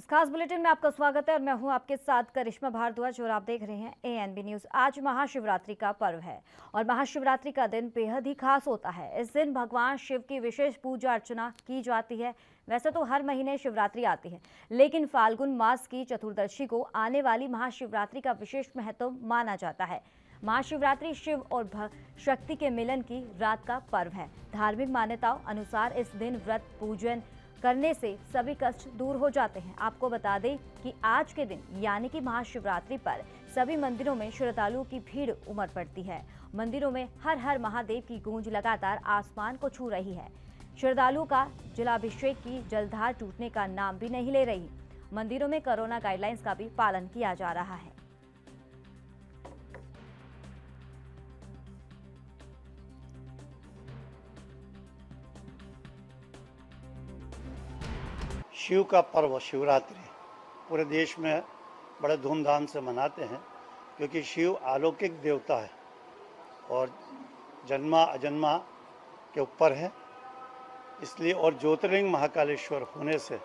खास बुलेटिन में आपका स्वागत है और मैं हूं आपके साथ करिश्मा भारद्वाज और आप देख रहे हैं एएनबी न्यूज। आज महाशिवरात्रि का पर्व है और महाशिवरात्रि का दिन बेहद ही खास होता है। इस दिन भगवान शिव की विशेष पूजा अर्चना की जाती है। वैसे तो हर महीने शिवरात्रि आती है, लेकिन फाल्गुन मास की चतुर्दशी को आने वाली महाशिवरात्रि का विशेष महत्व माना जाता है। महाशिवरात्रि शिव और शक्ति के मिलन की रात का पर्व है। धार्मिक मान्यताओं अनुसार इस दिन व्रत पूजन करने से सभी कष्ट दूर हो जाते हैं। आपको बता दें कि आज के दिन यानी कि महाशिवरात्रि पर सभी मंदिरों में श्रद्धालुओं की भीड़ उमड़ पड़ती है। मंदिरों में हर हर महादेव की गूंज लगातार आसमान को छू रही है। श्रद्धालुओं का जलाभिषेक की जलधार टूटने का नाम भी नहीं ले रही। मंदिरों में कोरोना गाइडलाइंस का भी पालन किया जा रहा है। शिव का पर्व शिवरात्रि पूरे देश में बड़े धूमधाम से मनाते हैं, क्योंकि शिव अलौकिक देवता है और जन्मा अजन्मा के ऊपर है। इसलिए और ज्योतिर्लिंग महाकालेश्वर होने से,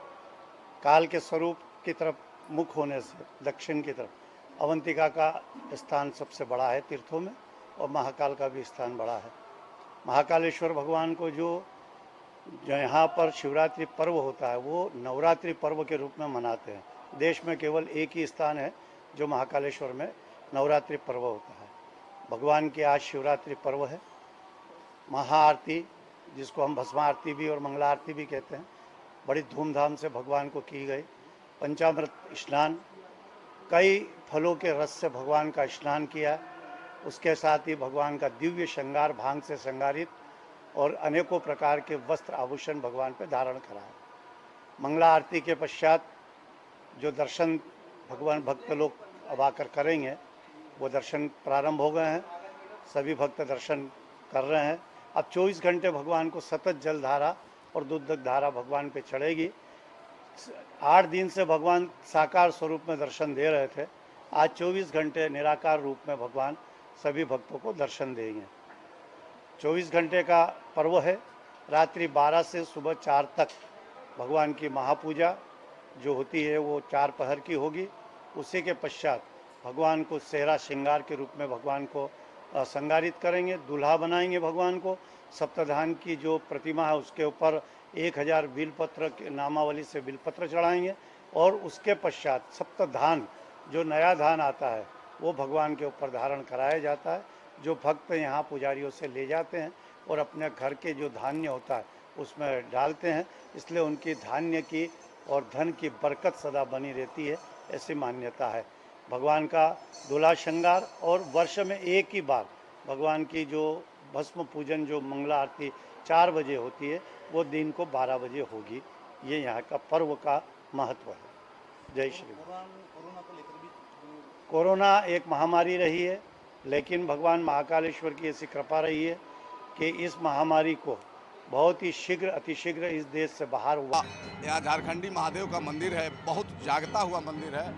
काल के स्वरूप की तरफ मुख होने से दक्षिण की तरफ अवंतिका का स्थान सबसे बड़ा है तीर्थों में, और महाकाल का भी स्थान बड़ा है। महाकालेश्वर भगवान को जो यहाँ पर शिवरात्रि पर्व होता है वो नवरात्रि पर्व के रूप में मनाते हैं। देश में केवल एक ही स्थान है जो महाकालेश्वर में नवरात्रि पर्व होता है। भगवान की आज शिवरात्रि पर्व है। महाआरती, जिसको हम भस्मा आरती भी और मंगला आरती भी कहते हैं, बड़ी धूमधाम से भगवान को की गई। पंचामृत स्नान, कई फलों के रस से भगवान का स्नान किया। उसके साथ ही भगवान का दिव्य श्रृंगार, भांग से श्रृंगारित और अनेकों प्रकार के वस्त्र आभूषण भगवान पे धारण कराए। मंगला आरती के पश्चात जो दर्शन भगवान भक्त लोग अब आकर करेंगे, वो दर्शन प्रारंभ हो गए हैं। सभी भक्त दर्शन कर रहे हैं। अब 24 घंटे भगवान को सतत जलधारा और दूध धारा भगवान पे चढ़ेगी। 8 दिन से भगवान साकार स्वरूप में दर्शन दे रहे थे। आज 24 घंटे निराकार रूप में भगवान सभी भक्तों को दर्शन देंगे। 24 घंटे का पर्व है। रात्रि 12 से सुबह 4 तक भगवान की महापूजा जो होती है वो 4 पहर की होगी। उसी के पश्चात भगवान को सेहरा श्रृंगार के रूप में भगवान को श्रृंगारित करेंगे, दूल्हा बनाएंगे भगवान को। सप्तधान की जो प्रतिमा है उसके ऊपर 1000 बिलपत्र के नामावली से बिलपत्र चढ़ाएंगे, और उसके पश्चात सप्तधान जो नया धान आता है वो भगवान के ऊपर धारण कराया जाता है। जो भक्त यहाँ पुजारियों से ले जाते हैं और अपने घर के जो धान्य होता है उसमें डालते हैं, इसलिए उनकी धान्य की और धन की बरकत सदा बनी रहती है, ऐसी मान्यता है। भगवान का दूल्हा श्रृंगार और वर्ष में एक ही बार भगवान की जो भस्म पूजन, जो मंगला आरती 4 बजे होती है, वो दिन को 12 बजे होगी। ये यहाँ का पर्व का महत्व है। जय श्री राम। कोरोना एक महामारी रही है, लेकिन भगवान महाकालेश्वर की ऐसी कृपा रही है कि इस महामारी को बहुत ही शीघ्र अतिशीघ्र इस देश से बाहर हुआ। यहाँ झारखंडी महादेव का मंदिर है, बहुत जागता हुआ मंदिर है।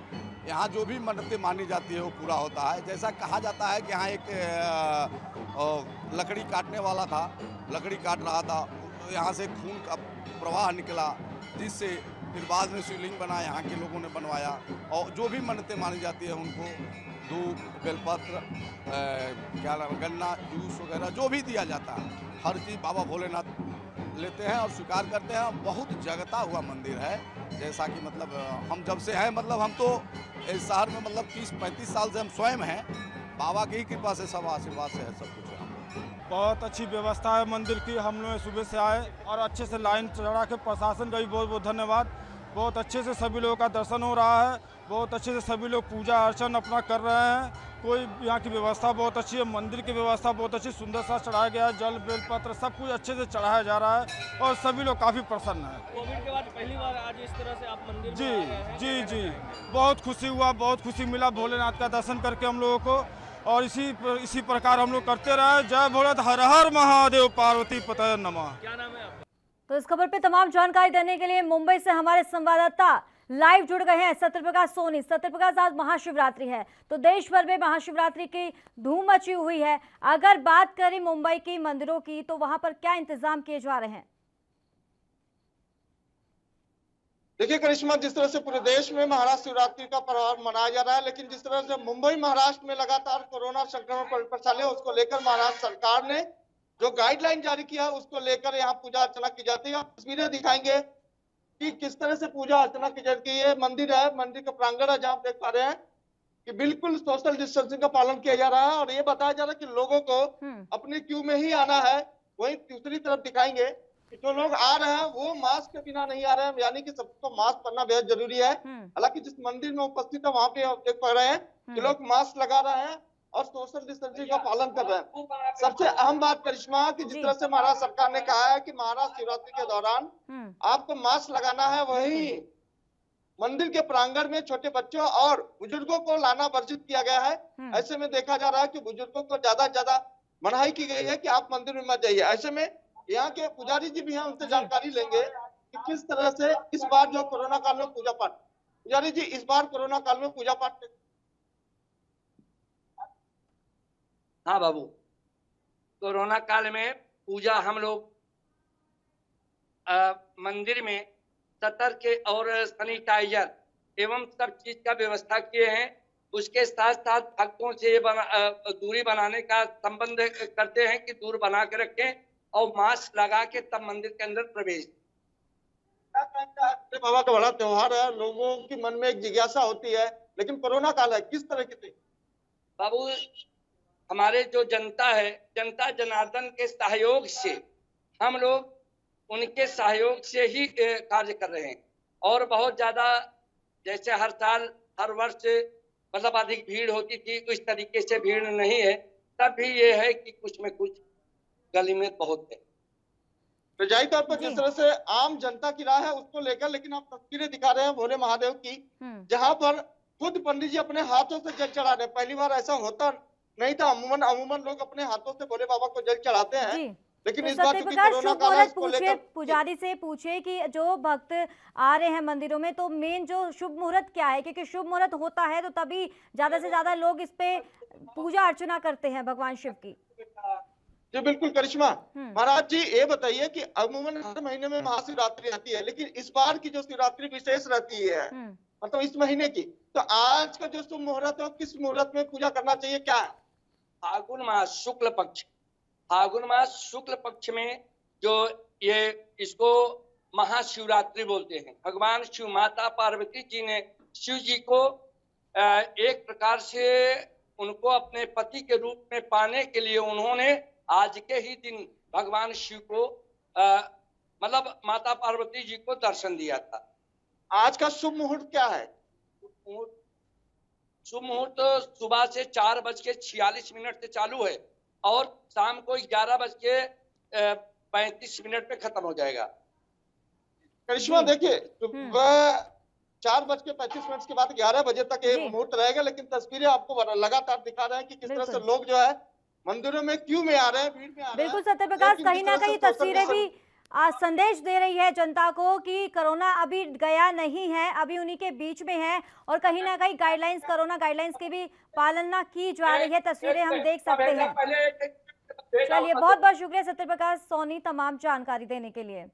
यहाँ जो भी मन्नतें मानी जाती है वो पूरा होता है। जैसा कहा जाता है कि यहाँ एक लकड़ी काटने वाला था, लकड़ी काट रहा था, तो यहाँ से खून का प्रवाह निकला, जिससे फिर बाद में शिवलिंग बना, यहाँ के लोगों ने बनवाया। और जो भी मन्नतें मानी जाती है उनको दूध, बेलपत्र, गन्ना जूस वगैरह जो भी दिया जाता है, हर चीज़ बाबा भोलेनाथ लेते हैं और स्वीकार करते हैं। बहुत जगता हुआ मंदिर है। जैसा कि मतलब हम जब से हैं, मतलब हम तो इस शहर में मतलब 30-35 साल से हम स्वयं हैं। बाबा की ही कृपा से, सब आशीर्वाद से है, सब कुछ है। बहुत अच्छी व्यवस्था है मंदिर की। हम लोग सुबह से आए और अच्छे से लाइन चढ़ा के प्रशासन का भी बहुत बहुत धन्यवाद। बहुत अच्छे से सभी लोगों का दर्शन हो रहा है। बहुत अच्छे से सभी लोग पूजा अर्चन अपना कर रहे हैं। कोई यहाँ की व्यवस्था बहुत अच्छी है। मंदिर की व्यवस्था बहुत अच्छी, सुंदर सा चढ़ाया गया है। जल बेलपत्र सब कुछ अच्छे से चढ़ाया जा रहा है और सभी लोग काफ़ी प्रसन्न हैं। कोविड के बाद पहली बार आज इस तरह से आप मंदिर में जी आए हैं। जी जी, बहुत खुशी हुआ, बहुत खुशी मिला भोलेनाथ का दर्शन करके हम लोगों को। और इसी प्रकार हम लोग करते रहे। जय भोलेनाथ, हर हर महादेव, पार्वती पतये नमः। क्या नाम है आपका? तो इस खबर पे तमाम जानकारी देने के लिए मुंबई से हमारे संवाददाता लाइव जुड़ गए हैं सत्यप्रकाश सोनी। सत्यप्रकाश, आज महाशिवरात्रि है तो देश भर में महाशिवरात्रि की धूम मची हुई है। अगर बात करें मुंबई की मंदिरों की, तो वहां पर क्या इंतजाम किए जा रहे हैं? देखिए करिश्मा, जिस तरह से पूरे देश में महाराष्ट्र शिवरात्रि का पर्व मनाया जा रहा है, लेकिन जिस तरह से मुंबई महाराष्ट्र में लगातार कोरोना संक्रमण परेशानी है, उसको लेकर महाराष्ट्र सरकार ने जो गाइडलाइन जारी किया है उसको लेकर यहाँ पूजा अर्चना की जाती है। तस्वीरें दिखाएंगे कि किस तरह से पूजा अर्चना की जाती है। मंदिर है, मंदिर का प्रांगण है, जहाँ आप देख पा रहे हैं कि बिल्कुल सोशल डिस्टेंसिंग का पालन किया जा रहा है और ये बताया जा रहा है कि लोगों को अपनी क्यू में ही आना है। वहीं दूसरी तरफ दिखाएंगे कि जो लोग आ रहे हैं वो मास्क के बिना नहीं आ रहे हैं, यानी कि सबको मास्क पहनना बेहद जरूरी है। हालांकि जिस मंदिर में उपस्थित है वहां पे आप देख पा रहे हैं कि लोग मास्क लगा रहे हैं और सोशल डिस्टेंसिंग का पालन कर रहे हैं। सबसे अहम बात करिश्मा कि जिस तरह से महाराष्ट्र सरकार ने कहा है कि महाराष्ट्र शिवरात्रि के दौरान आपको मास्क लगाना है, वही मंदिर के प्रांगण में छोटे बच्चों और बुजुर्गों को लाना वर्जित किया गया है। ऐसे में देखा जा रहा है कि बुजुर्गों को ज्यादा ज्यादा मनाही की गई है कि आप मंदिर में मत जाइए। ऐसे में यहाँ के पुजारी जी भी हैं, उनसे जानकारी लेंगे कि किस तरह से इस बार जो कोरोना काल में पूजा पाठ, पुजारी जी इस बार कोरोना काल में पूजा पाठ। हाँ बाबू, कोरोना काल में पूजा हम लोग मंदिर में सतर्क और सैनिटाइजर एवं सब चीज का व्यवस्था किए हैं। उसके साथ साथ भक्तों से दूरी बनाने का संबंध करते हैं कि दूर बना के रखें और मास्क लगा के तब मंदिर के अंदर प्रवेश। बाबा का बड़ा त्योहार है, लोगों की मन में एक जिज्ञासा होती है, लेकिन कोरोना काल है, किस तरह की? बाबू, हमारे जो जनता है, जनता जनार्दन के सहयोग से हम लोग उनके सहयोग से ही कार्य कर रहे हैं और बहुत ज्यादा जैसे हर साल हर वर्ष मतलब अधिक भीड़ होती थी, तो इस तरीके से भीड़ नहीं है। तब भी ये है कि कुछ में कुछ गली में बहुत है। तो जाहिर तौर पर जिस तरह से आम जनता की राय है उसको लेकर, लेकिन आप तस्वीरें दिखा रहे हैं भोले महादेव की, जहां पर खुद पंडित जी अपने हाथों से जल चढ़ा रहे हैं। पहली बार ऐसा होता नहीं था, अमूमन लोग अपने हाथों से भोले बाबा को जल चढ़ाते हैं, लेकिन तो इस बार शुभ मुहूर्त पूछिए, पुजारी से पूछिए कि जो भक्त आ रहे हैं मंदिरों में, तो मेन जो शुभ मुहूर्त क्या है, क्योंकि शुभ मुहूर्त होता है तो तभी ज्यादा से ज्यादा लोग इस पे पूजा अर्चना करते हैं भगवान शिव की। जी बिल्कुल करिश्मा, महाराज जी ये बताइए कि अमूमन हर महीने में महाशिवरात्रि आती है, लेकिन इस बार की जो शिवरात्रि विशेष रहती है मतलब इस महीने की, तो आज का जो शुभ मुहूर्त है किस मुहूर्त में पूजा करना चाहिए, क्या है? फागुन मास शुक्ल पक्ष, फागुन मास शुक्ल पक्ष में जो ये इसको महाशिवरात्रि बोलते हैं। भगवान शिव माता पार्वती जी ने शिव जी को एक प्रकार से उनको अपने पति के रूप में पाने के लिए उन्होंने आज के ही दिन भगवान शिव को मतलब माता पार्वती जी को दर्शन दिया था। आज का शुभ मुहूर्त क्या है? शुभ मुहूर्त सुबह से 4:46 से चालू है और शाम को 11:35 पे खत्म हो जाएगा। करिश्मा देखिए, सुबह 4:35 के बाद 11 बजे तक ये मुहूर्त रहेगा, लेकिन तस्वीरें आपको लगातार दिखा रहे हैं कि किस तरह से लोग जो है मंदिरों में क्यू में आ रहे हैं, भीड़ में आ रहे हैं। बिल्कुल सत्य प्रकाश, कहीं ना कहीं तस्वीरें भी संदेश दे रही है जनता को कि कोरोना अभी गया नहीं है, अभी उन्हीं के बीच में है और कहीं ना कहीं गाइडलाइंस, कोरोना गाइडलाइंस की भी पालना की जा रही है। तस्वीरें हम देख सकते हैं। चलिए, बहुत बहुत शुक्रिया सत्य प्रकाश सोनी तमाम जानकारी देने के लिए।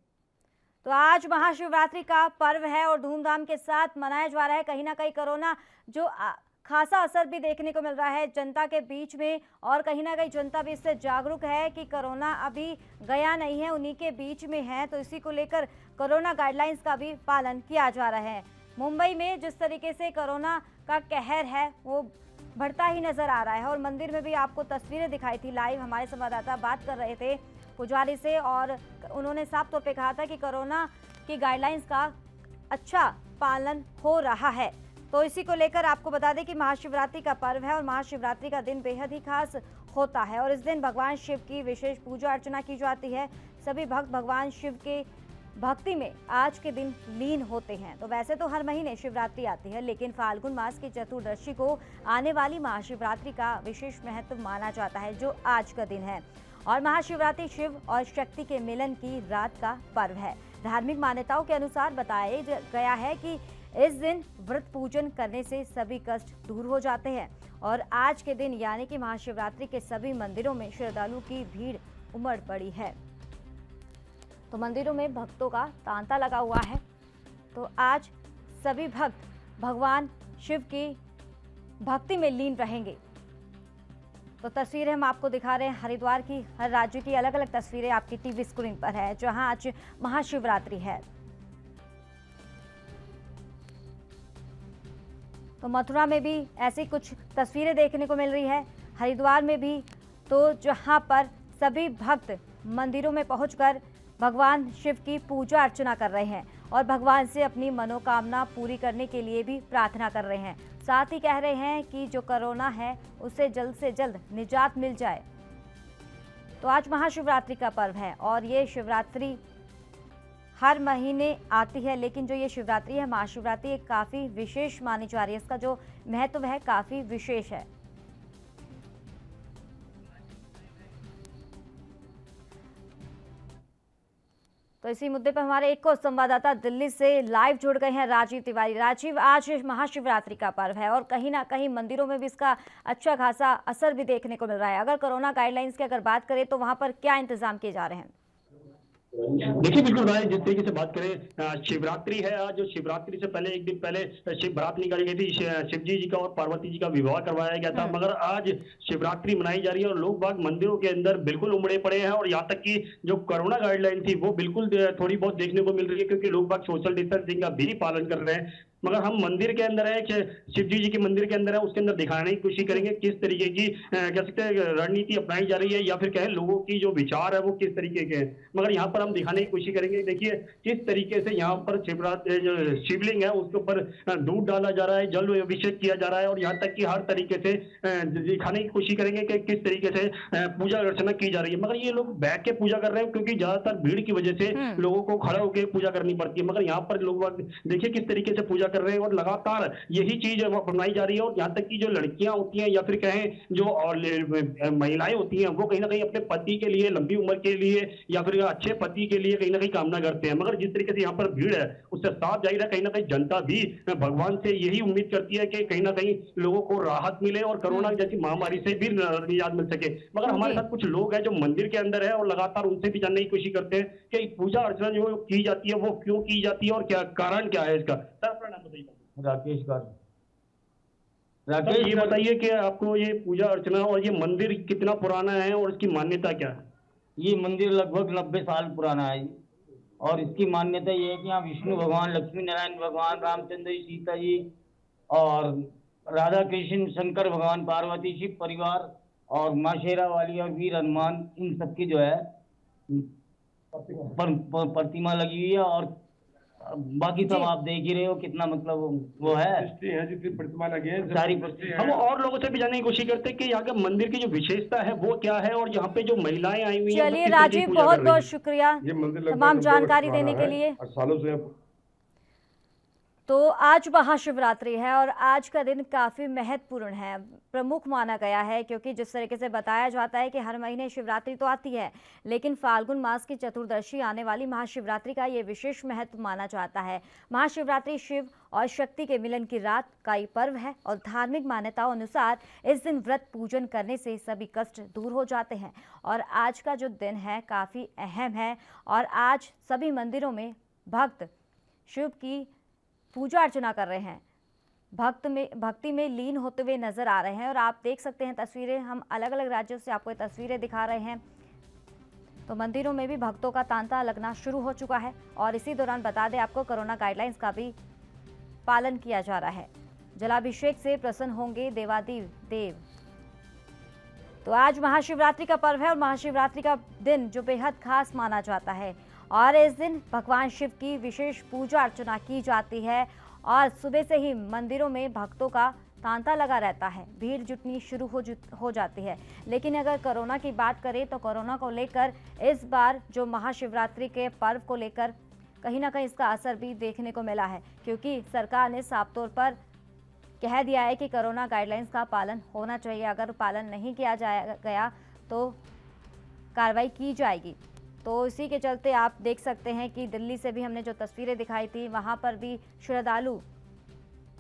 तो आज महाशिवरात्रि का पर्व है और धूमधाम के साथ मनाया जा रहा है। कहीं ना कहीं कोरोना जो खासा असर भी देखने को मिल रहा है जनता के बीच में, और कहीं ना कहीं जनता भी इससे जागरूक है कि कोरोना अभी गया नहीं है, उन्हीं के बीच में है। तो इसी को लेकर कोरोना गाइडलाइंस का भी पालन किया जा रहा है। मुंबई में जिस तरीके से कोरोना का कहर है वो बढ़ता ही नजर आ रहा है और मंदिर में भी आपको तस्वीरें दिखाई थी लाइव। हमारे संवाददाता बात कर रहे थे पुजारी से और उन्होंने साफ तौर पे कहा था कि कोरोना की गाइडलाइंस का अच्छा पालन हो रहा है। तो इसी को लेकर आपको बता दें कि महाशिवरात्रि का पर्व है और महाशिवरात्रि का दिन बेहद ही खास होता है और इस दिन भगवान शिव की विशेष पूजा अर्चना की जाती है। सभी भक्त भगवान शिव के भक्ति में आज के दिन लीन होते हैं। तो वैसे तो हर महीने शिवरात्रि आती है, लेकिन फाल्गुन मास की चतुर्दशी को आने वाली महाशिवरात्रि का विशेष महत्व माना जाता है, जो आज का दिन है। और महाशिवरात्रि शिव और शक्ति के मिलन की रात का पर्व है। धार्मिक मान्यताओं के अनुसार बताया गया है कि इस दिन व्रत पूजन करने से सभी कष्ट दूर हो जाते हैं और आज के दिन यानी कि महाशिवरात्रि के सभी मंदिरों में श्रद्धालुओं की भीड़ उमड़ पड़ी है। तो मंदिरों में भक्तों का तांता लगा हुआ है। तो आज सभी भक्त भगवान शिव की भक्ति में लीन रहेंगे। तो तस्वीरें हम आपको दिखा रहे हैं हरिद्वार की, हर राज्य की अलग अलग तस्वीरें आपकी टीवी स्क्रीन पर है, जहां आज महाशिवरात्रि है। तो मथुरा में भी ऐसी कुछ तस्वीरें देखने को मिल रही है, हरिद्वार में भी, तो जहां पर सभी भक्त मंदिरों में पहुंचकर भगवान शिव की पूजा अर्चना कर रहे हैं और भगवान से अपनी मनोकामना पूरी करने के लिए भी प्रार्थना कर रहे हैं। साथ ही कह रहे हैं कि जो कोरोना है उससे जल्द से जल्द निजात मिल जाए। तो आज महाशिवरात्रि का पर्व है और ये शिवरात्रि हर महीने आती है, लेकिन जो ये शिवरात्रि है, महाशिवरात्रि, एक काफ़ी विशेष मानी जा रही है। इसका जो महत्व है काफ़ी विशेष है। तो इसी मुद्दे पर हमारे एक और संवाददाता दिल्ली से लाइव जुड़ गए हैं, राजीव तिवारी। राजीव, आज महाशिवरात्रि का पर्व है और कहीं ना कहीं मंदिरों में भी इसका अच्छा खासा असर भी देखने को मिल रहा है। अगर कोरोना गाइडलाइंस की अगर बात करें तो वहां पर क्या इंतजाम किए जा रहे हैं? देखिए बिल्कुल भाई, जिस तरीके से बात करें, शिवरात्रि है आज। जो शिवरात्रि से पहले एक दिन पहले शिव बारात निकाली गई थी, शिव जी का और पार्वती जी का विवाह करवाया गया था। मगर आज शिवरात्रि मनाई जा रही है और लोग बाग मंदिरों के अंदर बिल्कुल उमड़े पड़े हैं और यहाँ तक कि जो कोरोना गाइडलाइन थी वो बिल्कुल थोड़ी बहुत देखने को मिल रही है, क्योंकि लोग बाग सोशल डिस्टेंसिंग का भी पालन कर रहे हैं। मगर हम मंदिर के अंदर है, शिव जी के मंदिर के अंदर है, उसके अंदर दिखाने की कोशिश करेंगे किस तरीके की कह सकते हैं रणनीति अपनाई जा रही है, या फिर कहें लोगों की जो विचार है वो किस तरीके के हैं। मगर यहाँ पर हम दिखाने की कोशिश करेंगे। देखिए किस तरीके से यहाँ पर जो शिवलिंग है उसके ऊपर दूध डाला जा रहा है, जल अभिषेक किया जा रहा है और यहाँ तक कि हर तरीके से दिखाने की कोशिश करेंगे कि किस तरीके से पूजा अर्चना की जा रही है। मगर ये लोग बैठ के पूजा कर रहे हैं, क्योंकि ज्यादातर भीड़ की वजह से लोगों को खड़ा होकर पूजा करनी पड़ती है। मगर यहाँ पर लोग देखिए किस तरीके से पूजा कर रहे हैं और लगातार यही चीज अपनाई जा रही है। और यहाँ तक कि जो लड़कियां होती हैं या फिर कहें जो और महिलाएं होती हैं, वो कहीं ना कहीं अपने पति के लिए, लंबी उम्र के लिए या फिर अच्छे पति के लिए कहीं ना कहीं कामना करते हैं। मगर जिस तरीके से यहाँ पर भीड़ है उससे साफ जाहिर है कहीं ना कहीं जनता भी भगवान से यही उम्मीद करती है कि कहीं ना कहीं लोगों को राहत मिले और कोरोना जैसी महामारी से भी निजात मिल सके। मगर हमारे साथ कुछ लोग हैं जो मंदिर के अंदर है और लगातार उनसे भी जानने की कोशिश करते हैं कि पूजा अर्चना जो की जाती है वो क्यों की जाती है और क्या कारण क्या है इसका। सर अपना नाम बताइए। राकेश ये बताइए कि आपको ये पूजा अर्चना और ये मंदिर कितना पुराना है और इसकी मान्यता क्या है? ये मंदिर लगभग 90 साल पुराना है और इसकी मान्यता ये है कि यहाँ विष्णु भगवान, लक्ष्मी नारायण भगवान, रामचंद्र जी, सीता जी और राधा कृष्ण, शंकर भगवान, पार्वती, शिव परिवार और माँ शेरा वाली और वीर हनुमान, इन सबकी जो है प्रतिमा लगी हुई है। और बाकी सब आप देख ही रहे हो कितना मतलब वो है, जितनी प्रतिमा लगी है सारी। हम और लोगों से भी जानने की कोशिश करते हैं कि यहाँ के मंदिर की जो विशेषता है वो क्या है और यहाँ पे जो महिलाएं आई हुई हैं। चलिए राजीव, बहुत बहुत शुक्रिया तमाम जानकारी देने के लिए। सालों से तो आज महाशिवरात्रि है और आज का दिन काफ़ी महत्वपूर्ण है, प्रमुख माना गया है, क्योंकि जिस तरीके से बताया जाता है कि हर महीने शिवरात्रि तो आती है, लेकिन फाल्गुन मास की चतुर्दशी आने वाली महाशिवरात्रि का ये विशेष महत्व माना जाता है। महाशिवरात्रि शिव और शक्ति के मिलन की रात का ये पर्व है और धार्मिक मान्यताओं अनुसार इस दिन व्रत पूजन करने से सभी कष्ट दूर हो जाते हैं। और आज का जो दिन है काफ़ी अहम है और आज सभी मंदिरों में भक्त शिव की पूजा अर्चना कर रहे हैं, भक्ति में लीन होते हुए नजर आ रहे हैं। और आप देख सकते हैं तस्वीरें, हम अलग अलग राज्यों से आपको ये तस्वीरें दिखा रहे हैं। तो मंदिरों में भी भक्तों का तांता लगना शुरू हो चुका है और इसी दौरान बता दें आपको कोरोना गाइडलाइंस का भी पालन किया जा रहा है। जलाभिषेक से प्रसन्न होंगे देवादिदेव देव। तो आज महाशिवरात्रि का पर्व है और महाशिवरात्रि का दिन जो बेहद खास माना जाता है और इस दिन भगवान शिव की विशेष पूजा अर्चना की जाती है और सुबह से ही मंदिरों में भक्तों का तांता लगा रहता है, भीड़ जुटनी शुरू हो जाती है। लेकिन अगर कोरोना की बात करें तो कोरोना को लेकर इस बार जो महाशिवरात्रि के पर्व को लेकर कहीं ना कहीं इसका असर भी देखने को मिला है, क्योंकि सरकार ने साफ तौर पर कह दिया है कि कोरोना गाइडलाइंस का पालन होना चाहिए। अगर पालन नहीं किया गया तो कार्रवाई की जाएगी। तो इसी के चलते आप देख सकते हैं कि दिल्ली से भी हमने जो तस्वीरें दिखाई थी, वहां पर भी श्रद्धालु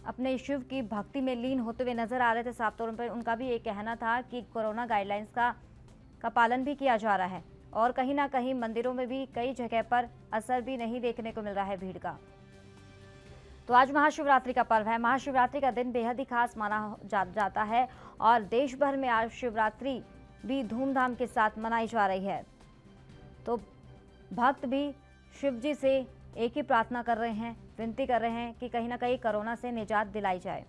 अपने शिव की भक्ति में लीन होते हुए नजर आ रहे थे। साफ तौर पर उनका भी ये कहना था कि कोरोना गाइडलाइंस का पालन भी किया जा रहा है और कहीं ना कहीं मंदिरों में भी कई जगह पर असर भी नहीं देखने को मिल रहा है भीड़ का। तो आज महाशिवरात्रि का पर्व है। महाशिवरात्रि का दिन बेहद ही खास माना जाता है और देश भर में आज शिवरात्रि भी धूमधाम के साथ मनाई जा रही है। तो भक्त भी शिव जी से एक ही प्रार्थना कर रहे हैं, विनती कर रहे हैं कि कहीं ना कहीं कोरोना से निजात दिलाई जाए।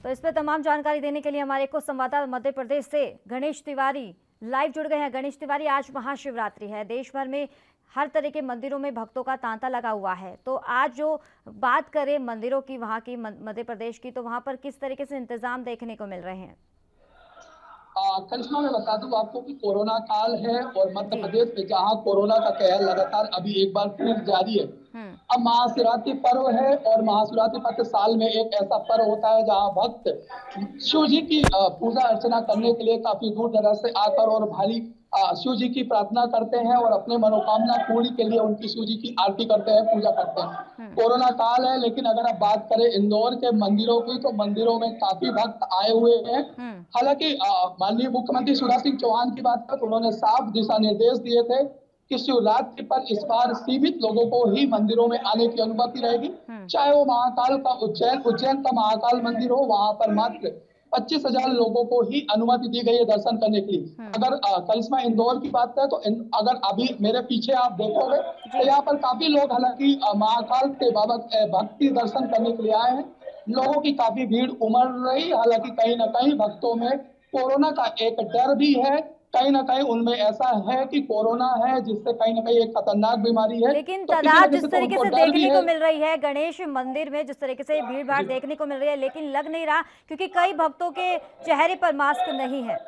तो इस पर तमाम जानकारी देने के लिए हमारे को संवाददाता मध्य प्रदेश से गणेश तिवारी लाइव जुड़ गए हैं। गणेश तिवारी, आज महाशिवरात्रि है, देश भर में हर तरह के मंदिरों में भक्तों का तांता लगा हुआ है। तो आज जो बात करें मंदिरों की, वहां की मध्य प्रदेश की, तो वहां पर किस तरीके से इंतजाम देखने को मिल रहे हैं? करिश्मा, मैं बता दूं आपको कि कोरोना काल है और मध्य प्रदेश में जहां कोरोना का कहर लगातार अभी एक बार फिर जारी है। अब महाशिवरात्रि पर्व है और महाशिवरात्रि पर्व साल में एक ऐसा पर्व होता है जहां भक्त शिव जी की पूजा अर्चना करने के लिए काफी दूर दराज से आकर और भारी शिव जी की प्रार्थना करते हैं और अपने मनोकामना पूरी के लिए उनकी शिव जी की आरती करते हैं, पूजा करते हैं। कोरोना काल है, लेकिन अगर आप बात करें इंदौर के मंदिरों की, तो मंदिरों में काफी भक्त आए हुए हैं। हालांकि माननीय मुख्यमंत्री शिवराज सिंह चौहान की बात करें तो उन्होंने साफ दिशा निर्देश दिए थे कि शिवरात्रि पर इस बार सीमित लोगों को ही मंदिरों में आने की अनुमति रहेगी। चाहे वो महाकाल का उज्जैन का महाकाल मंदिर हो, वहां पर मात्र 25,000 लोगों को ही अनुमति दी गई है दर्शन करने के लिए। अगर करिश्मा इंदौर की बात करें तो अगर अभी मेरे पीछे आप देखोगे तो यहाँ पर काफी लोग हालांकि महाकाल के बाबा भक्ति दर्शन करने के लिए आए हैं। लोगों की काफी भीड़ उमड़ रही, हालांकि कहीं ना कहीं भक्तों में कोरोना का एक डर भी है। कहीं ना कहीं उनमें ऐसा है कि कोरोना है, जिससे कहीं ना कहीं एक खतरनाक बीमारी है। लेकिन तादाद जिस तरीके से देखने को मिल रही है गणेश मंदिर में, जिस तरीके से भीड़ भाड़ देखने को मिल रही है, लेकिन लग नहीं रहा क्योंकि कई भक्तों के चेहरे पर मास्क नहीं है।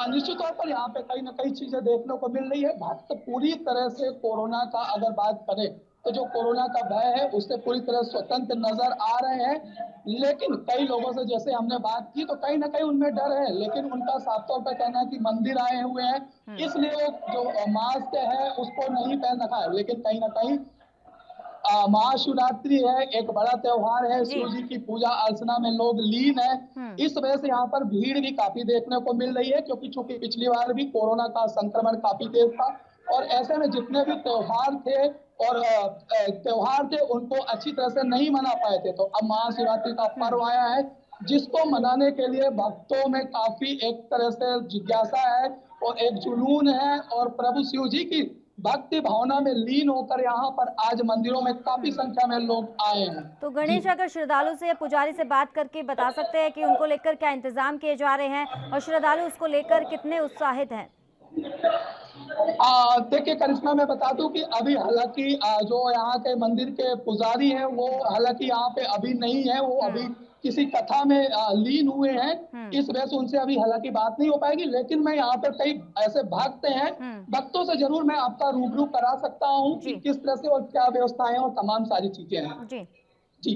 निश्चित तौर पर यहाँ पे कहीं ना कहीं चीजें देखने को मिल रही है। भक्त पूरी तरह से कोरोना का अगर बात करें तो जो कोरोना का भय है उससे पूरी तरह स्वतंत्र नजर आ रहे हैं। लेकिन कई लोगों से जैसे हमने बात की तो कहीं ना कहीं उनमें डर है, लेकिन उनका साफ तौर पर कहना है कि मंदिर आए हुए हैं, इसलिए वो जो मास्क है उसको नहीं पहन रखा है। लेकिन कहीं ना कहीं महाशिवरात्रि है, एक बड़ा त्योहार है, शिव जी की पूजा अर्चना में लोग लीन है। इस वजह से यहाँ पर भीड़ भी काफी देखने को मिल रही है, क्योंकि चूंकि पिछली बार भी कोरोना का संक्रमण काफी तेज था और ऐसे में जितने भी त्योहार थे उनको अच्छी तरह से नहीं मना पाए थे। तो अब महाशिवरात्रि का पर्व आया है, जिसको मनाने के लिए भक्तों में काफी एक तरह से जिज्ञासा है और एक जुनून है और प्रभु शिव जी की भक्ति भावना में लीन होकर यहाँ पर आज मंदिरों में काफी संख्या में लोग आए हैं। तो गणेश, अगर श्रद्धालु से या पुजारी से बात करके बता सकते हैं कि उनको लेकर क्या इंतजाम किए जा रहे हैं और श्रद्धालु उसको लेकर कितने उत्साहित हैं? देखिए करिश्मा, मैं बता दूं कि अभी हालांकि जो यहाँ के मंदिर के पुजारी हैं वो हालांकि यहाँ पे अभी नहीं है, वो अभी किसी कथा में लीन हुए हैं। इस वजह से उनसे अभी हालांकि बात नहीं हो पाएगी। लेकिन मैं यहाँ पर कई ऐसे भक्त हैं, भक्तों से जरूर मैं आपका रूबरू करा सकता हूँ कि किस तरह से और क्या व्यवस्थाएं और तमाम सारी चीजें हैं। जी,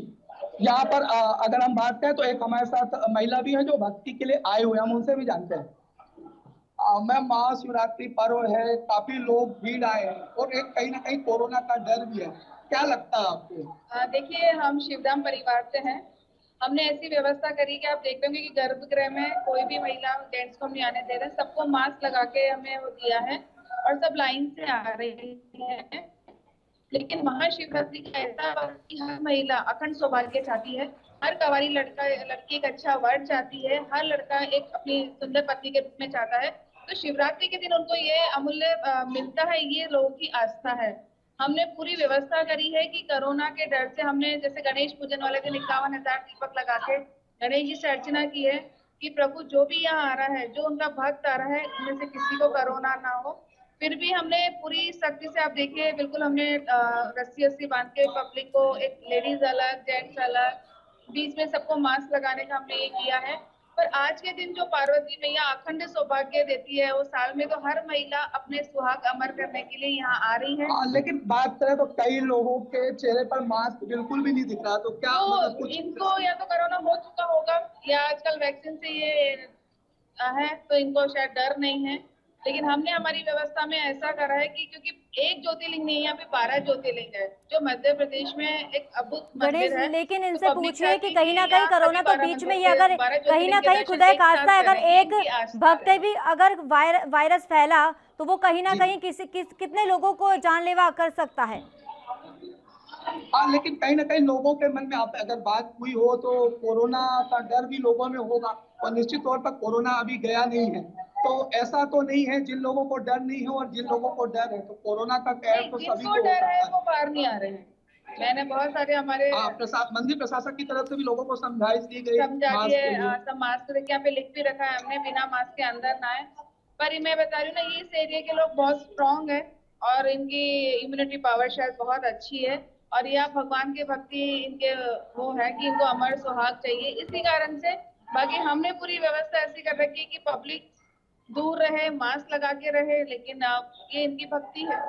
यहाँ पर अगर हम बात करें तो एक हमारे साथ महिला भी है जो भक्ति के लिए आए हुए हैं, हम उनसे भी जानते हैं। मैम, महाशिवरात्रि पर्व है, काफी लोग भीड़ आए हैं और एक कहीं ना कहीं कोरोना का डर भी है, क्या लगता है आपको? देखिए, हम शिवधाम परिवार से हैं। हमने ऐसी व्यवस्था करी कि आप देख रहे होंगे कि गर्भगृह में कोई भी महिला जेंट्स को हम नहीं आने दे रहे, सबको मास्क लगा के हमें वो दिया है और सब लाइन से आ रही है। लेकिन महाशिवरात्रि का ऐसा कि हर महिला अखंड सौभाग्य चाहती है, हर कवारी लड़की एक अच्छा वर चाहती है, हर लड़का एक अपनी सुंदर पत्नी के रूप में चाहता है। तो शिवरात्रि के दिन उनको ये अमूल्य मिलता है, ये लोगों की आस्था है। हमने पूरी व्यवस्था करी है कि कोरोना के डर से हमने जैसे गणेश पूजन वाले दिन 51,000 दीपक लगा के गणेश जी से अर्चना की है कि प्रभु जो भी यहाँ आ रहा है, जो उनका भक्त आ रहा है, उनमें से किसी को कोरोना ना हो। फिर भी हमने पूरी सख्ती से, आप देखिए, बिल्कुल हमने रस्सी बांध के पब्लिक को, एक लेडीज अलग जेंट्स अलग, बीच में सबको मास्क लगाने का हमने ये किया है। पर आज के दिन जो पार्वती मैया अखंड सौभाग्य देती है, वो साल में तो हर महिला अपने सुहाग अमर करने के लिए यहाँ आ रही है। लेकिन बात करें तो कई लोगों के चेहरे पर मास्क बिल्कुल भी नहीं दिख रहा, तो क्या तो कुछ इनको या तो कोरोना हो चुका होगा या आजकल वैक्सीन से ये है, तो इनको शायद डर नहीं है। लेकिन हमने हमारी व्यवस्था में ऐसा करा है कि क्योंकि एक ज्योतिर्लिंग नहीं है, यहाँ पे 12 ज्योतिर्लिंग है, जो मध्य प्रदेश में एक अद्भुत गणेश, मंदिर है। लेकिन तो इनसे पब्लिक पूछिए कि चाहती कहीं ना कि कहीं यहाँ कोरोना सभी तो 12 बीच में मंदिर ये अगर 12 कहीं ना ज्योतिर्लिंग के कहीं दर्शन खुदा एक खास्ता साथ है, अगर करें, ये एक इनकी आस्था भक्त है। भी अगर वायरस फैला तो वो कहीं ना कहीं कितने लोगों को जानलेवा कर सकता है। हाँ, लेकिन कहीं ना कहीं लोगों के मन में आप अगर बात हुई हो तो कोरोना का डर भी लोगों में होगा, और निश्चित तौर पर कोरोना अभी गया नहीं है, तो ऐसा तो नहीं है जिन लोगों को डर नहीं है और जिन लोगों को डर है, तो कोरोना का कहर तो सभी जिनको को डर है होता वो बाहर नहीं आ रहे हैं। मैंने बहुत सारे हमारे मंदिर प्रशासन की तरफ से भी लोगों को समझाइश दी गई समझा मास्क दिए, के लिए। सब मास्क यहाँ पे लिख भी रखा है हमने, बिना मास्क के अंदर ना आए। पर मैं बता रही हूँ ना, ये इस एरिया के लोग बहुत स्ट्रांग है और इनकी इम्यूनिटी पावर शायद बहुत अच्छी है, और यह भगवान के भक्ति इनके वो है कि इनको अमर सुहाग चाहिए, इसी कारण से। बाकी हमने पूरी व्यवस्था ऐसी कर रखी है कि पब्लिक दूर रहे, मास्क लगा के रहे, लेकिन ये इनकी भक्ति है।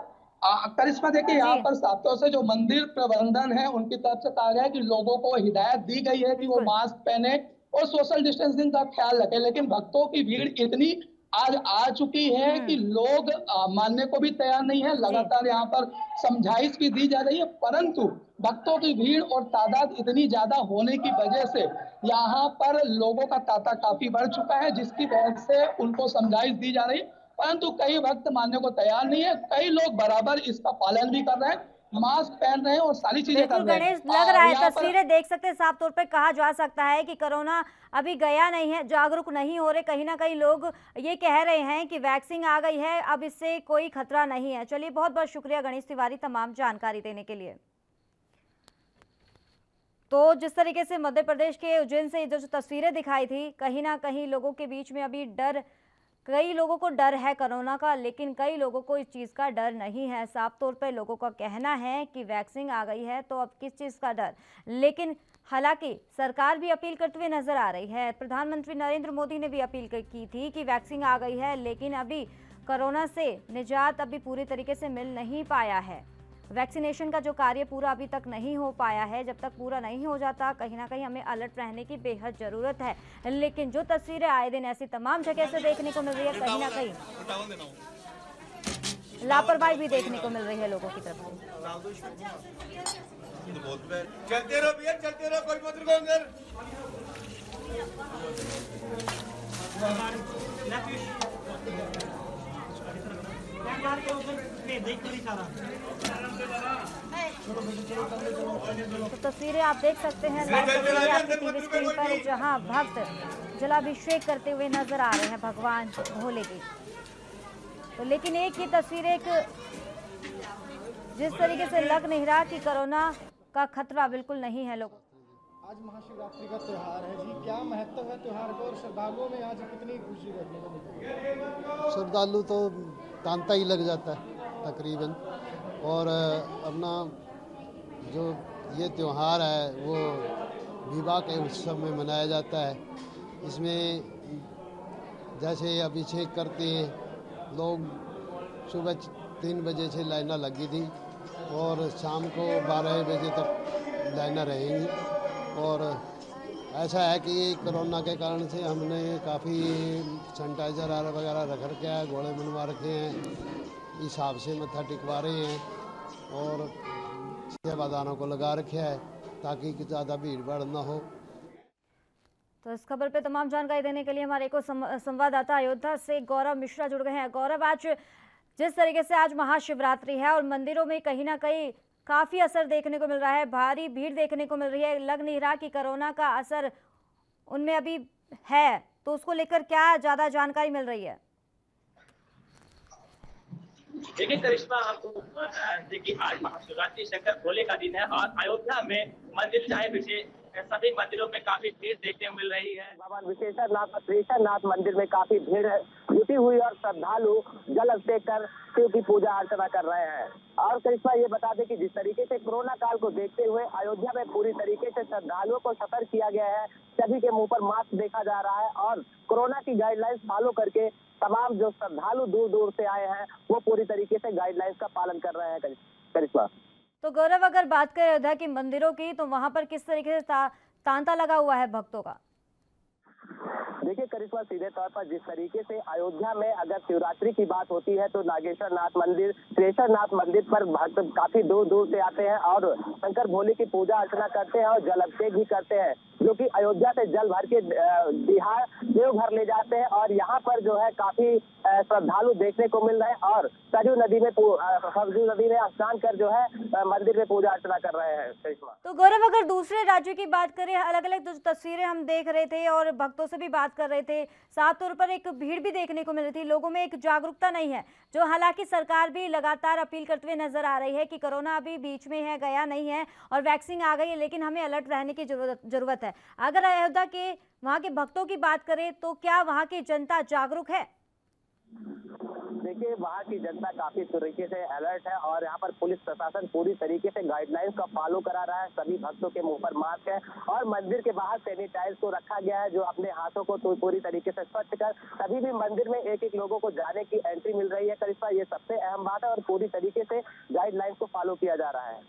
करिश्मा, देखिए यहाँ पर साफ तौर से जो मंदिर प्रबंधन है उनकी तरफ से कहा गया है कि लोगों को हिदायत दी गई है कि वो मास्क पहने और सोशल डिस्टेंसिंग का ख्याल रखें, लेकिन भक्तों की भीड़ इतनी आज आ चुकी है कि लोग मानने को भी तैयार नहीं है। लगातार यहाँ पर समझाइश भी दी जा रही है, परंतु भक्तों की भीड़ और तादाद इतनी ज्यादा होने की वजह से यहाँ पर लोगों का तांता काफी बढ़ चुका है, जिसकी वजह से उनको समझाइश दी जा रही है, परंतु कई भक्त मानने को तैयार नहीं है। कई लोग बराबर इसका पालन भी कर रहे हैं, मास्क पहन रहे हैं और सारी चीजें कर रहे हैं। गणेश, लग रहा है, तस्वीरें देख सकते हैं, साफ तौर पे कहा जा सकता है कि कोरोना अभी गया नहीं है, जागरूक नहीं हो रहे। कहीं ना कहीं लोग ये कह रहे हैं कि वैक्सीन आ गई है, अब इससे कोई खतरा नहीं है। चलिए, बहुत बहुत शुक्रिया गणेश तिवारी तमाम जानकारी देने के लिए। तो जिस तरीके से मध्य प्रदेश के उज्जैन से जो तस्वीरें दिखाई थी, कहीं ना कहीं लोगों के बीच में अभी डर, कई लोगों को डर है कोरोना का, लेकिन कई लोगों को इस चीज़ का डर नहीं है। साफ तौर पे लोगों का कहना है कि वैक्सीन आ गई है तो अब किस चीज़ का डर। लेकिन हालांकि सरकार भी अपील करते हुए नजर आ रही है। प्रधानमंत्री नरेंद्र मोदी ने भी अपील की थी कि वैक्सीन आ गई है, लेकिन अभी कोरोना से निजात अभी पूरी तरीके से मिल नहीं पाया है। वैक्सीनेशन का जो कार्य पूरा अभी तक नहीं हो पाया है, जब तक पूरा नहीं हो जाता कहीं ना कहीं हमें अलर्ट रहने की बेहद ज़रूरत है। लेकिन जो तस्वीरें आए दिन ऐसी तमाम जगह से देखने को मिल रही है, कहीं ना कहीं लापरवाही भी देखने को मिल रही है लोगों की तरफ से। चलते रहो भैया, चलते रहो, कोई मत रुको अंदर। तो तस्वीरें आप देख सकते हैं लाइव तस्वीरें आपकी टीवी स्क्रीन पर, जहां भक्त जलाभिषेक करते हुए नजर आ रहे हैं भगवान भोले की। तो लेकिन एक ही तस्वीर, एक जिस तरीके से लग नहीं रहा कि कोरोना का खतरा बिल्कुल नहीं है लोगों। आज महाशिवरात्रि का त्यौहार है जी, क्या महत्व है त्यौहार का और श्रद्धालुओं में आज कितनी खुशी देखने को मिलती है? श्रद्धालु तो तांता ही लग जाता है तकरीबन, और अपना जो ये त्यौहार है वो विवाह के उत्सव में मनाया जाता है। इसमें जैसे अभिषेक करते हैं लोग, सुबह 3 बजे से लाइनें लगी थी और शाम को 12 बजे तक लाइनें रहेंगी। और ऐसा है कि कोरोना के कारण से हमने काफ़ी सैनिटाइज़र वगैरह रख रखे हैं, घोड़े बनवा रखे हैं, हिसाब से मत्था टिकवा रहे हैं और सेवादारों को लगा रखा है ताकि ज़्यादा भीड़ भाड़ ना हो। तो इस खबर पे तमाम जानकारी देने के लिए हमारे एक संवाददाता अयोध्या से गौरव मिश्रा जुड़ गए हैं। गौरव, आज जिस तरीके से आज महाशिवरात्रि है और मंदिरों में कहीं ना कहीं काफी असर देखने को मिल रहा है, भारी भीड़ देखने को मिल रही है, लग नहीं रहा कि कोरोना का असर उनमें अभी है, तो उसको लेकर क्या ज्यादा जानकारी मिल रही है? देखिए करिश्मा, आपको देखिए आज महाशिवरात्रि शंकर भोले का दिन है और अयोध्या में मंदिर चाहे विशेष सभी मंदिरों में काफी भीड़ देखने को मिल रही है। भगवान विश्वेश्वरनाथ मंदिर में काफी भीड़ जुटी हुई और श्रद्धालु जल अभिषेक कर शिव की पूजा अर्चना कर रहे हैं। और करिश्मा, ये बता दें कि जिस तरीके से कोरोना काल को देखते हुए अयोध्या में पूरी तरीके से श्रद्धालुओं को सतर्क किया गया है। सभी के मुंह पर मास्क देखा जा रहा है और कोरोना की गाइडलाइंस फॉलो करके तमाम जो श्रद्धालु दूर दूर से आए हैं वो पूरी तरीके से गाइडलाइंस का पालन कर रहे हैं। करिश्मा, तो गौरव, अगर बात करें अयोध्या की मंदिरों की, तो वहां पर किस तरीके से तांता लगा हुआ है भक्तों का? देखिए करिश्मा, सीधे तौर पर जिस तरीके से अयोध्या में अगर शिवरात्रि की बात होती है तो नागेश्वर नाथ मंदिर, त्रेश्वर नाथ मंदिर पर भक्त काफी दूर दूर से आते हैं और शंकर भोले की पूजा अर्चना करते हैं और जल अभिषेक भी करते हैं, जो कि अयोध्या से जल भर के बिहार देवघर ले जाते हैं। और यहाँ पर जो है काफी श्रद्धालु देखने को मिल रहे हैं और सरयू नदी में स्नान कर जो है मंदिर में पूजा अर्चना कर रहे हैं। करिश्मा, तो गौरव, अगर दूसरे राज्यों की बात करें, अलग अलग जो तस्वीरें हम देख रहे थे और भक्तों से भी बात कर रहे थे, साफ तौर पर एक भीड़ भी देखने को मिल रही थी, लोगों में एक जागरूकता नहीं है, जो हालांकि सरकार भी लगातार अपील करते हुए नजर आ रही है कि कोरोना अभी बीच में है, गया नहीं है और वैक्सीन आ गई है, लेकिन हमें अलर्ट रहने की जरूरत है। अगर अयोध्या के वहाँ के भक्तों की बात करें तो क्या वहाँ की जनता जागरूक है? देखिए वहाँ की जनता काफी तरीके से अलर्ट है और यहाँ पर पुलिस प्रशासन पूरी तरीके से गाइडलाइंस का फॉलो करा रहा है। सभी भक्तों के मुंह पर मास्क है और मंदिर के बाहर सैनिटाइज को रखा गया है, जो अपने हाथों को तो पूरी तरीके से स्वच्छ कर कभी भी मंदिर में एक एक लोगों को जाने की एंट्री मिल रही है। करिश्मा, ये सबसे अहम बात है और पूरी तरीके से गाइडलाइंस को फॉलो किया जा रहा है।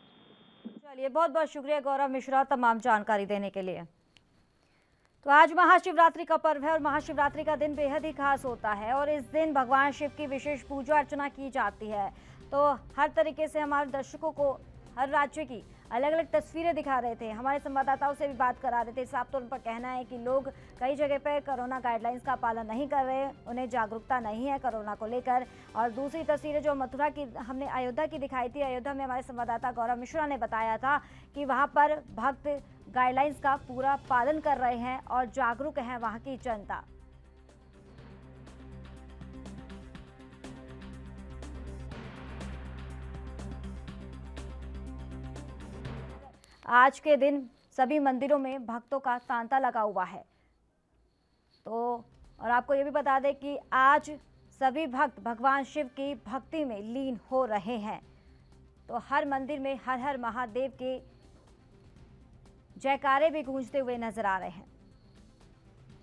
चलिए, बहुत बहुत शुक्रिया गौरव मिश्रा तमाम जानकारी देने के लिए। तो आज महाशिवरात्रि का पर्व है और महाशिवरात्रि का दिन बेहद ही खास होता है और इस दिन भगवान शिव की विशेष पूजा अर्चना की जाती है। तो हर तरीके से हमारे दर्शकों को हर राज्य की अलग अलग तस्वीरें दिखा रहे थे, हमारे संवाददाताओं से भी बात करा रहे थे। साफ तौर पर कहना है कि लोग कई जगह पर कोरोना गाइडलाइंस का पालन नहीं कर रहे, उन्हें जागरूकता नहीं है कोरोना को लेकर। और दूसरी तस्वीरें जो मथुरा की हमने अयोध्या की दिखाई थी, अयोध्या में हमारे संवाददाता गौरव मिश्रा ने बताया था कि वहाँ पर भक्त गाइडलाइंस का पूरा पालन कर रहे हैं और जागरूक है वहाँ की जनता। आज के दिन सभी मंदिरों में भक्तों का तांता लगा हुआ है। तो और आपको ये भी बता दें कि आज सभी भक्त भगवान शिव की भक्ति में लीन हो रहे हैं। तो हर मंदिर में हर हर महादेव के जयकारे भी गूंजते हुए नजर आ रहे हैं।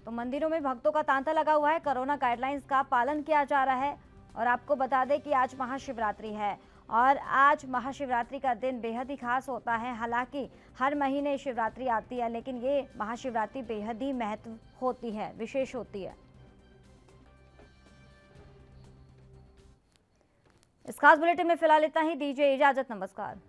तो मंदिरों में भक्तों का तांता लगा हुआ है, कोरोना गाइडलाइंस का पालन किया जा रहा है। और आपको बता दें कि आज महाशिवरात्रि है और आज महाशिवरात्रि का दिन बेहद ही खास होता है। हालांकि हर महीने शिवरात्रि आती है, लेकिन ये महाशिवरात्रि बेहद ही महत्व होती है, विशेष होती है। इस खास बुलेटिन में फिलहाल इतना ही। दीजिए इजाजत, नमस्कार।